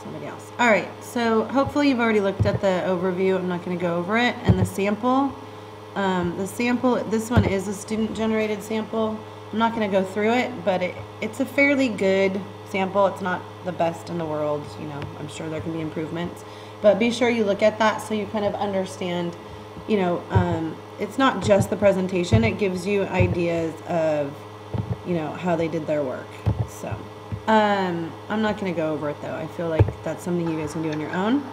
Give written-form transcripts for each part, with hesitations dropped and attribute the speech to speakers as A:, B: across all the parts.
A: somebody else. All right, so hopefully you've already looked at the overview. I'm not going to go over it. And the sample, this one is a student-generated sample. I'm not going to go through it, but it's a fairly good sample. It's not the best in the world. You know, I'm sure there can be improvements. But be sure you look at that so you kind of understand, you know, it's not just the presentation. It gives you ideas of, you know, how they did their work. So, I'm not going to go over it, though. I feel like that's something you guys can do on your own.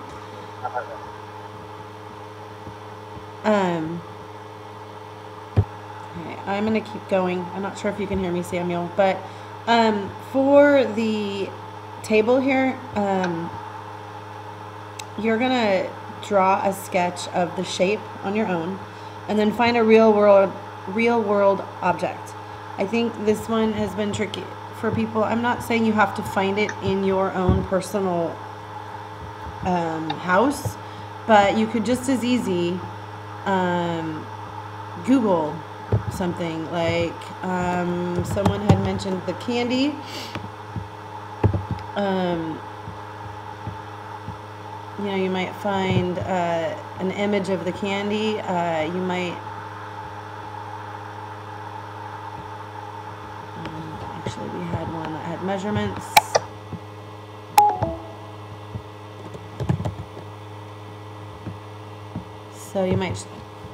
A: Okay, I'm going to keep going. I'm not sure if you can hear me, Samuel, but for the table here, you're going to draw a sketch of the shape on your own and then find a real world object. I think this one has been tricky for people. I'm not saying you have to find it in your own personal house, but you could just as easy Google something like someone had mentioned the candy. You know, you might find an image of the candy. You might actually, we had one that had measurements. So you might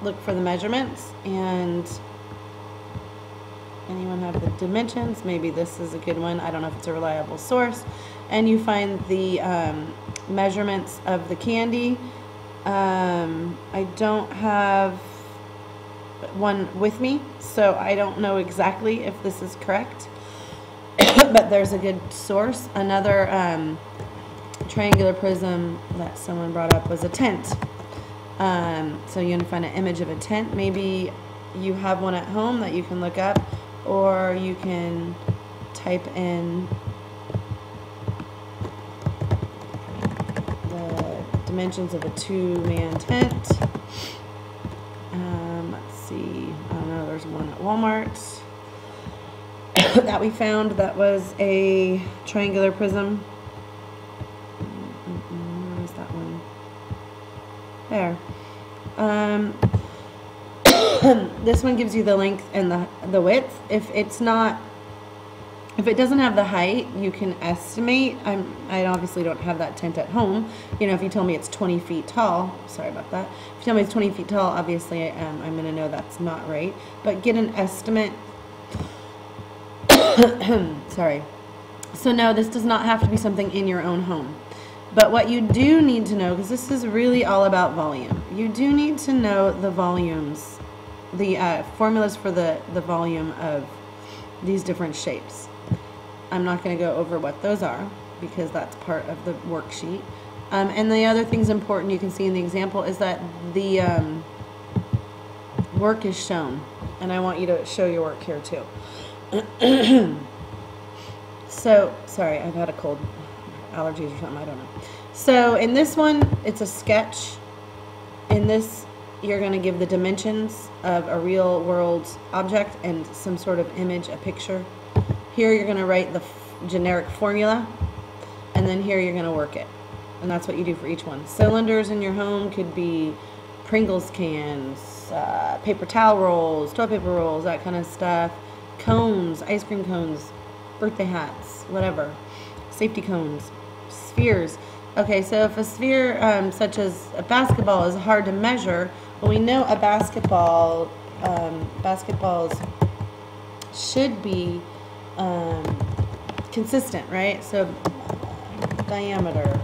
A: look for the measurements, and anyone have the dimensions? Maybe this is a good one. I don't know if it's a reliable source. And you find the measurements of the candy. I don't have one with me, so I don't know exactly if this is correct, but there's a good source. Another triangular prism that someone brought up was a tent. So you're going to find an image of a tent. Maybe you have one at home that you can look up, or you can type in the dimensions of a 2-man tent. Let's see, I don't know, there's one at Walmart that we found that was a triangular prism. Where is that one? There. This one gives you the length and the width. If it doesn't have the height, you can estimate. I obviously don't have that tent at home. You know, if you tell me it's 20 feet tall, sorry about that. If you tell me it's 20 feet tall, obviously I'm going to know that's not right. But get an estimate. Sorry. So no, this does not have to be something in your own home. But what you do need to know, because this is really all about volume, you do need to know the volumes, the formulas for the volume of these different shapes. I'm not going to go over what those are because that's part of the worksheet. And the other thing's important you can see in the example is that the work is shown. And I want you to show your work here too. So, sorry, I've had a cold. Allergies or something, I don't know. So in this one, it's a sketch. In this, you're going to give the dimensions of a real world object and some sort of image, a picture. Here you're going to write the generic formula, and then here you're going to work it. And that's what you do for each one. Cylinders in your home could be Pringles cans, paper towel rolls, toilet paper rolls, that kind of stuff. Cones, ice cream cones, birthday hats, whatever. Safety cones. Spheres. Okay, so if a sphere such as a basketball is hard to measure, well, we know a basketballs should be consistent, right? So diameter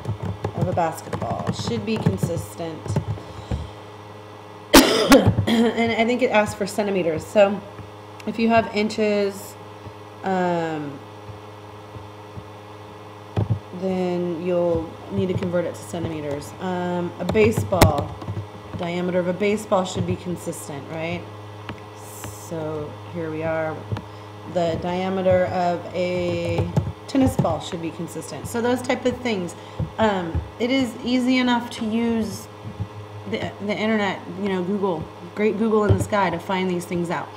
A: of a basketball should be consistent. And I think it asks for centimeters. So if you have inches, then you'll need to convert it to centimeters. A baseball, diameter of a baseball should be consistent, right? So here we are. The diameter of a tennis ball should be consistent. So those type of things. It is easy enough to use the internet, you know, Google, great Google in the sky to find these things out.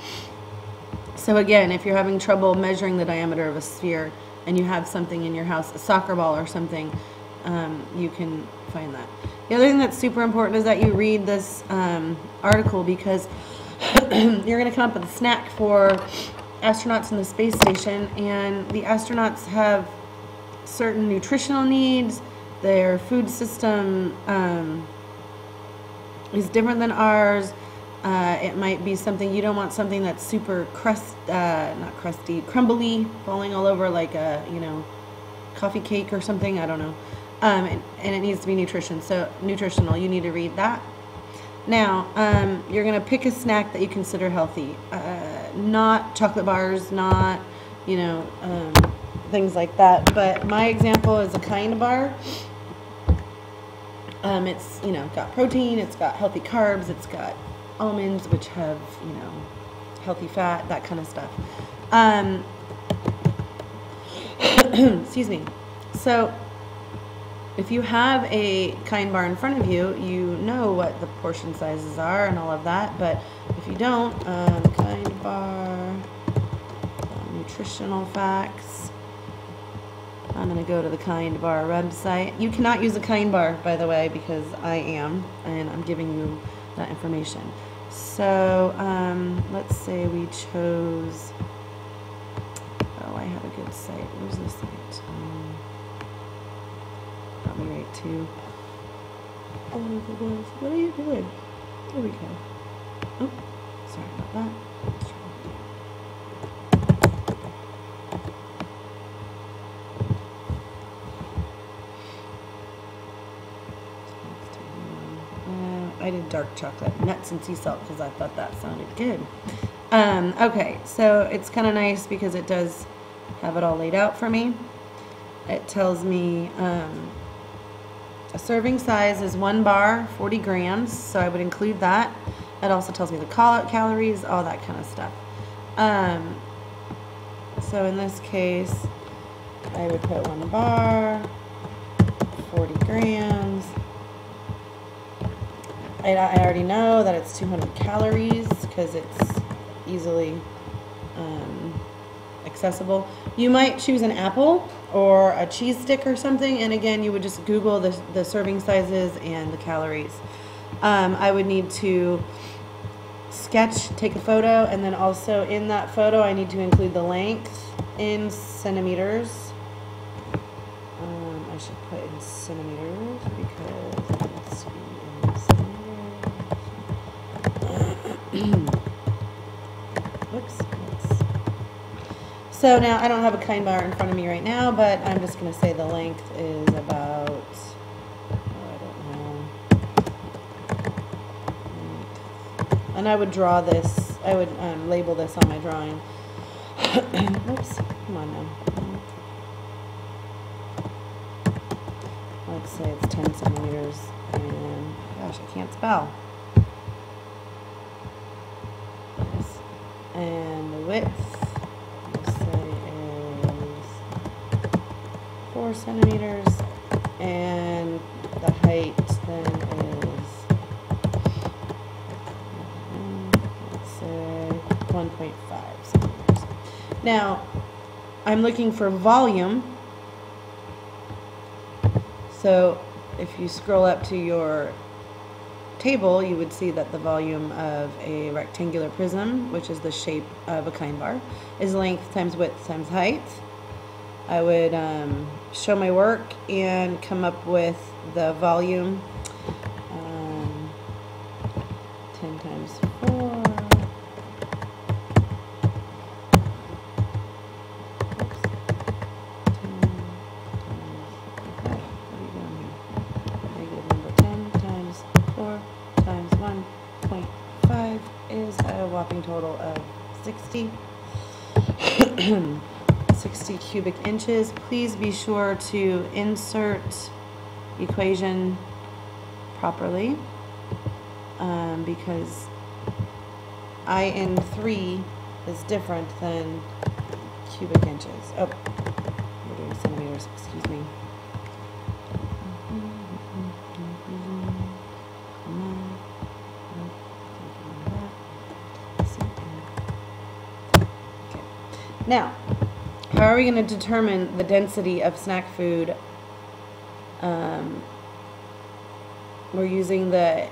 A: So again, if you're having trouble measuring the diameter of a sphere and you have something in your house, a soccer ball or something, you can find that. The other thing that's super important is that you read this article, because you're going to come up with a snack for astronauts in the space station, and the astronauts have certain nutritional needs. Their food system is different than ours. It might be something, you don't want something that's super not crusty, crumbly, falling all over like a, coffee cake or something, I don't know. And it needs to be nutritional. You need to read that. Now, you're going to pick a snack that you consider healthy. Not chocolate bars, not, things like that. But my example is a Kind bar. It's, got protein, it's got healthy carbs, it's got almonds, which have, healthy fat, that kind of stuff. Excuse me. So, if you have a Kind bar in front of you, you know what the portion sizes are and all of that. But if you don't, Kind bar, nutritional facts. I'm going to go to the Kind bar website. You cannot use a Kind bar, by the way, because I am, and I'm giving you that information. So, let's say we chose, I have a good site. Where's the site? Got me right too. Oh, what are you doing? There we go. Oh, sorry about that. I did dark chocolate, nuts and sea salt, because I thought that sounded good. Okay, so it's kind of nice because it does have it all laid out for me. It tells me a serving size is 1 bar, 40 grams, so I would include that. It also tells me the calories, all that kind of stuff. So in this case, I would put 1 bar, 40 grams. I already know that it's 200 calories because it's easily accessible. You might choose an apple or a cheese stick or something, and again, you would just Google the serving sizes and the calories. I would need to take a photo, and then also in that photo, I need to include the length in centimeters. I should put in centimeters because let's see, in centimeters. Whoops. So now I don't have a Kind bar in front of me right now, but I'm just going to say the length is about, I don't know. And I would draw this, I would label this on my drawing. Oops, come on now. Let's say it's 10 centimeters, and gosh, I can't spell. Yes. And the width, let's say, is 4 centimeters, and the height then is, let's say, 1.5 centimeters. Now, I'm looking for volume. So if you scroll up to your table, you would see that the volume of a rectangular prism, which is the shape of a Kind bar, is length times width times height. I would show my work and come up with the volume, 10 times 4. Total of 60 cubic inches. Please be sure to insert equation properly because IN3 is different than cubic inches. Oh, we're doing centimeters, excuse me. Now, how are we going to determine the density of snack food We're using the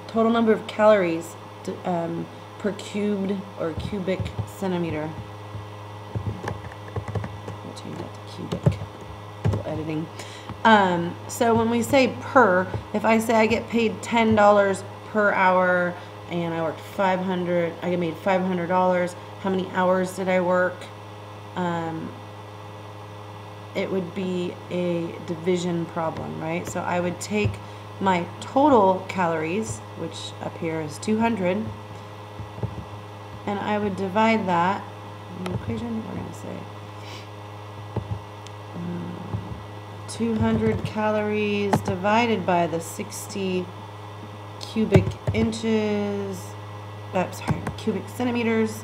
A: total number of calories per cubed or cubic centimeter. We'll change that to cubic. A little editing. So when we say per, if I say I get paid $10 per hour and I worked 500, I made $500. How many hours did I work? It would be a division problem, right? So I would take my total calories, which up here is 200, and I would divide that in the equation. We're going to say 200 calories divided by the 60 cubic inches, cubic centimeters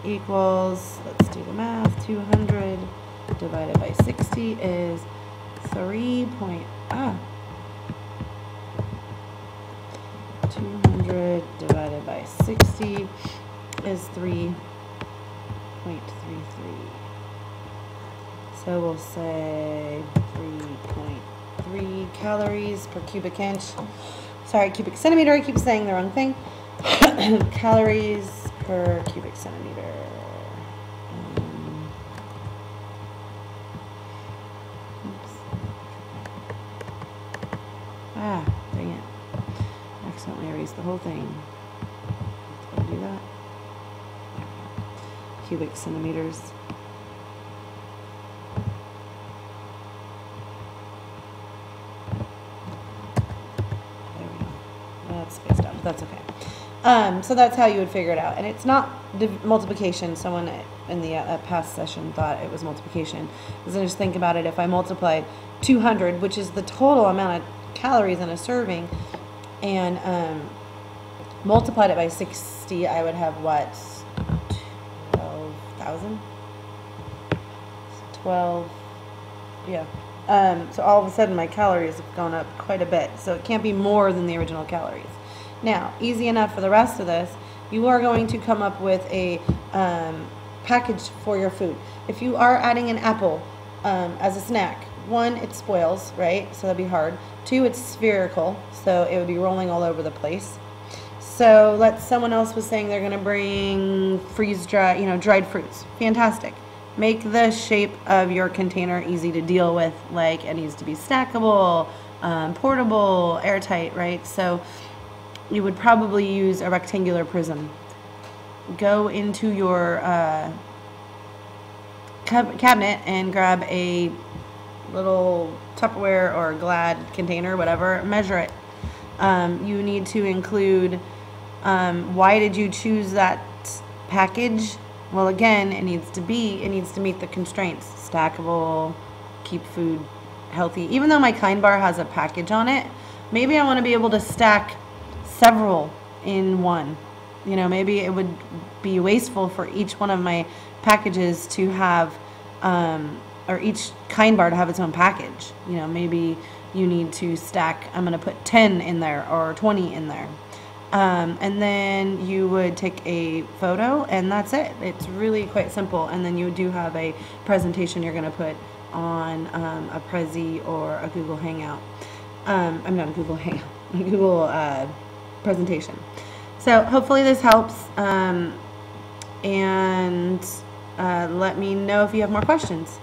A: equals, let's do the math, 200 divided by 60 is 200 divided by 60 is 3.33. So we'll say 3.3 calories per cubic inch. Sorry, cubic centimeter, I keep saying the wrong thing. Calories per cubic centimeter. Dang it. Accidentally erased the whole thing. Did I do that? Cubic centimeters. There we go. That's spaced out, but that's okay. So that's how you would figure it out. And it's not multiplication. Someone in the past session thought it was multiplication. Because just think about it. If I multiplied 200, which is the total amount of calories in a serving, and multiplied it by 60, I would have what? 12,000? 12, yeah. So all of a sudden my calories have gone up quite a bit. So it can't be more than the original calories. Now, easy enough for the rest of this. You are going to come up with a package for your food. If you are adding an apple as a snack, one, it spoils, right? So that'd be hard. Two, it's spherical, so it would be rolling all over the place. So someone else was saying they're going to bring dried fruits. Fantastic. Make the shape of your container easy to deal with, like it needs to be stackable, portable, airtight, right? So you would probably use a rectangular prism. Go into your cabinet and grab a little Tupperware or Glad container, whatever, measure it. You need to include why did you choose that package? Well, again, it needs to meet the constraints. Stackable, keep food healthy. Even though my Kind Bar has a package on it, maybe I want to be able to stack several in one. You know, maybe it would be wasteful for each one of my packages to have or each Kind Bar to have its own package. You know, maybe you need to stack, I'm going to put 10 in there or 20 in there. And then you would take a photo and that's it. It's really quite simple. And then you do have a presentation you're going to put on a Prezi or a Google Hangout. I'm not a Google Hangout, a Google presentation. So hopefully this helps. And let me know if you have more questions.